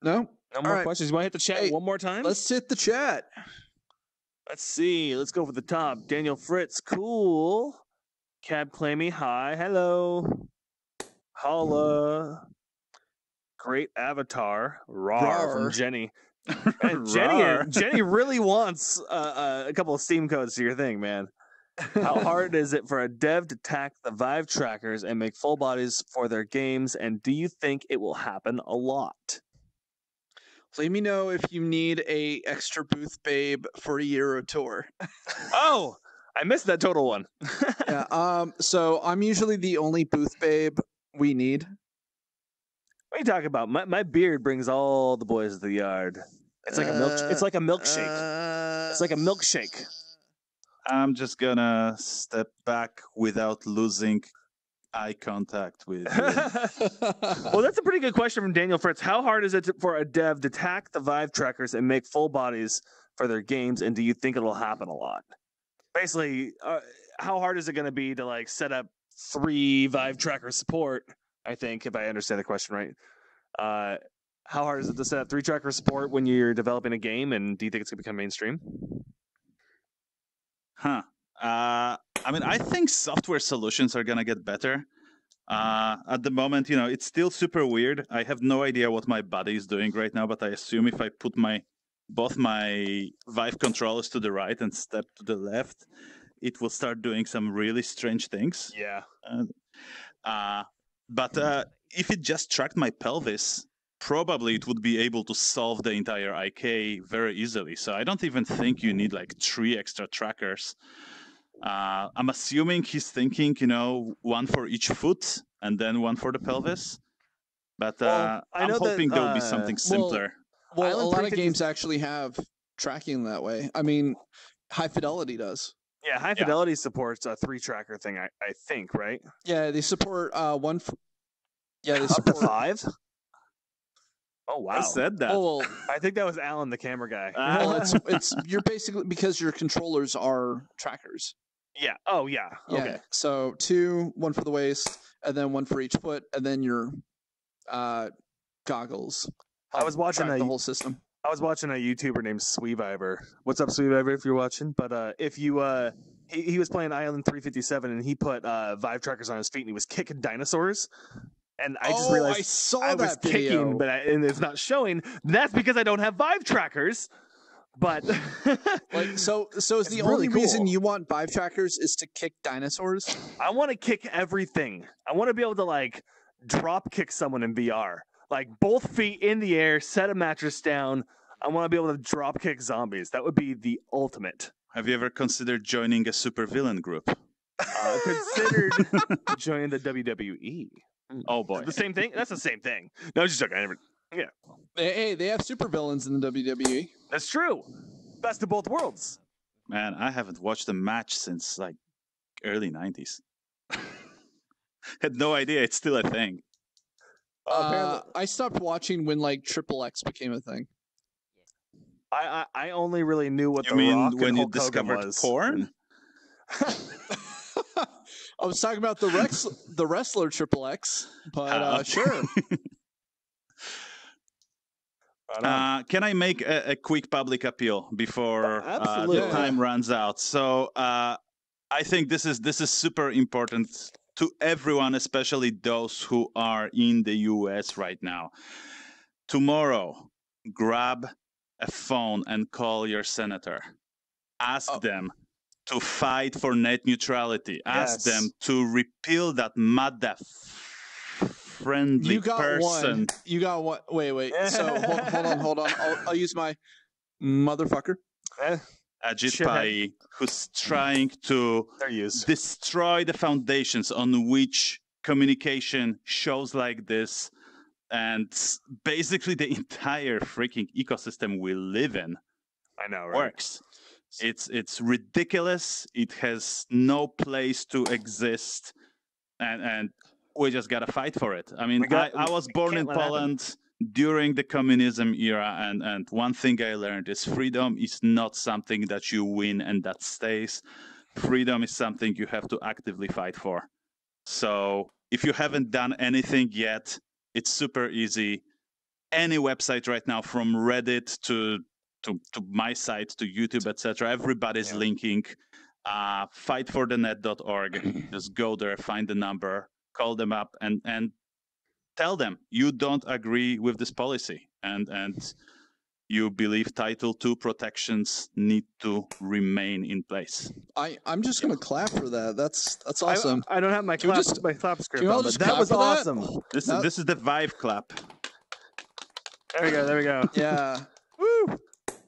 No. No more right. questions. You want to hit the chat Hey, one more time? Let's hit the chat. Let's see. Let's go for the top. Daniel Fritz, cool. Cab Clammy, hi, hello. Holla. Great avatar. Rar from Jenny. And Jenny really wants a couple of Steam codes to your thing, man. How hard is it for a dev to tack the Vive trackers and make full bodies for their games? And do you think it will happen a lot? Let me know if you need a extra booth babe for a Euro tour. Oh, I missed that total one. Yeah. So I'm usually the only booth babe we need. What are you talking about? My beard brings all the boys to the yard. It's like a milkshake. It's like a milkshake. It's like a milkshake. I'm just gonna step back without losing eye contact with. Well, that's a pretty good question from Daniel Fritz. How hard is it for a dev to tack the Vive trackers and make full bodies for their games? And do you think it'll happen a lot? Basically, how hard is it going to be to like set up 3 Vive tracker support? I think, if I understand the question right, how hard is it to set up 3 tracker support when you're developing a game? And do you think it's going to become mainstream? I mean, I think software solutions are going to get better. At the moment, it's still super weird. I have no idea what my body is doing right now, but I assume if I put both my Vive controllers to the right and step to the left, it will start doing some really strange things. Yeah. But if it just tracked my pelvis, probably it would be able to solve the entire IK very easily. So I don't even think you need like 3 extra trackers. I'm assuming he's thinking, one for each foot and then one for the pelvis. But I'm hoping there will be something simpler. Well, a lot of games actually have tracking that way. I mean, High Fidelity does. Yeah, High Fidelity supports a 3-tracker thing, I think, right? Yeah, they support one. They support up to 5. Oh wow! I said that. Oh, well, I think that was Alan, the camera guy. Well, it's you're basically, because your controllers are trackers. Yeah. Oh yeah. Okay. Yeah. So 2, 1 for the waist, and then 1 for each foot, and then your goggles. I was watching the whole system. I was watching a YouTuber named Sweeviver. What's up, Sweeviver? If you're watching, but if you he was playing Island 357 and he put Vive trackers on his feet and he was kicking dinosaurs. And I just realized I saw was that video. kicking, and it's not showing. That's because I don't have Vive trackers. But so is the only reason you want Vive trackers is to kick dinosaurs? I want to kick everything. I want to be able to like drop kick someone in VR, like both feet in the air, set a mattress down. I want to be able to drop kick zombies. That would be the ultimate. Have you ever considered joining a supervillain group? Considered joining the WWE. Oh boy, the same thing. That's the same thing. No, just joking. I never. Yeah. Hey, they have supervillains in the WWE. That's true. Best of both worlds. Man, I haven't watched a match since like early 90s. Had no idea it's still a thing. I stopped watching when like Triple X became a thing. I only really knew what you the mean Rock when and you Hulk Hogan discovered was. porn? I was talking about the wrestler Triple X, but sure. Can I make a quick public appeal before the time runs out? So I think this is super important to everyone, especially those who are in the US right now. Tomorrow, grab a phone and call your senator. Ask them to fight for net neutrality. Ask them to repeal that friendly person. You got one. Wait. So hold on. I'll use my motherfucker. Ajit Pai, who's trying to destroy the foundations on which communication shows like this and basically the entire freaking ecosystem we live in. I know, right? Works. It's ridiculous. It has no place to exist, and we just gotta fight for it. I mean, I was born in Poland during the communism era, and one thing I learned is freedom is not something that you win and that stays. Freedom is something you have to actively fight for. So if you haven't done anything yet, it's super easy. Any website right now, from Reddit to my site, to YouTube, etc. Everybody's linking. Fightforthenet.org. Just go there, find the number, call them up, and tell them you don't agree with this policy, and you believe Title II protections need to remain in place. I'm just going to clap for that. That's awesome. I don't have my clap script can we all on, just but that clap was for that? awesome. This is the Vive clap. There we go. There we go. Yeah. Woo!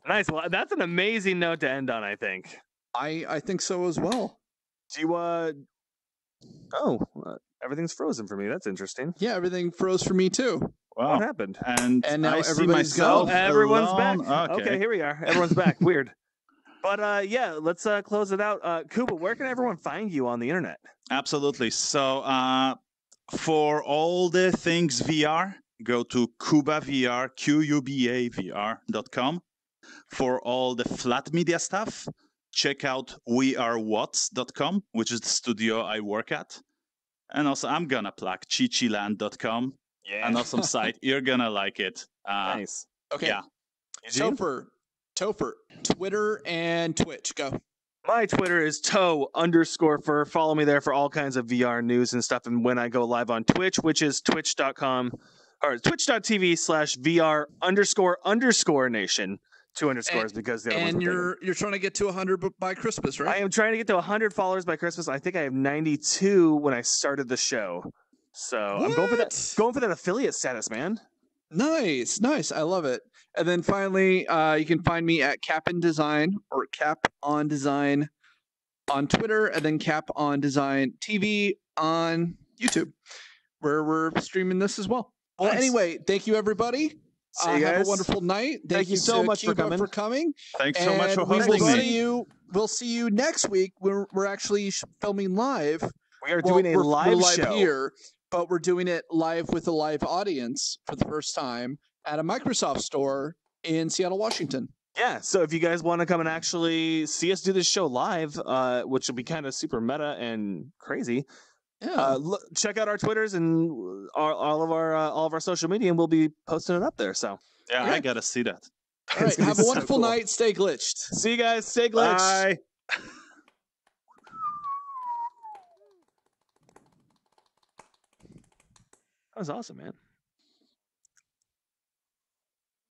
Nice. Well, that's an amazing note to end on, I think. I think so as well. Do you, everything's frozen for me. That's interesting. Yeah, everything froze for me too. Wow. What happened? And now I see everybody's myself gone. Everyone's alone. back. Okay, here we are. Everyone's back. Weird. But yeah, let's close it out. Quba, where can everyone find you on the internet? Absolutely. So for all the things VR, go to Quba VR, QUBAVR.com. For all the flat media stuff, check out wearewhat's.com, which is the studio I work at. And also, I'm going to plug chichiland.com. Yeah. An awesome site. You're going to like it. Nice. Okay. Yeah. Topher, Twitter and Twitch. Go. My Twitter is toe_fur. Follow me there for all kinds of VR news and stuff. And when I go live on Twitch, which is twitch.com or twitch.tv/VR__nation. 2 underscores because the other ones you're trying to get to 100 by Christmas, right? I am trying to get to 100 followers by Christmas. I think I have 92 when I started the show. So I'm going for that affiliate status, man. Nice. I love it. And then finally, you can find me at CaponDesign or CaponDesign on Twitter, and then CaponDesign TV on YouTube, where we're streaming this as well. Well, anyway, thank you, everybody. Have a wonderful night. Thank you so much for coming. Thanks so much for hosting me. We'll see you next week. We're actually filming live. We are doing a live show here, but we're doing it live with a live audience for the first time at a Microsoft store in Seattle, Washington. Yeah, so if you guys want to come and actually see us do this show live, which will be kind of super meta and crazy, check out our Twitters and all of our social media, and we'll be posting it up there. So yeah, I gotta see that. All right, have a wonderful night. Stay glitched. See you guys. Stay glitched. Bye. That was awesome, man.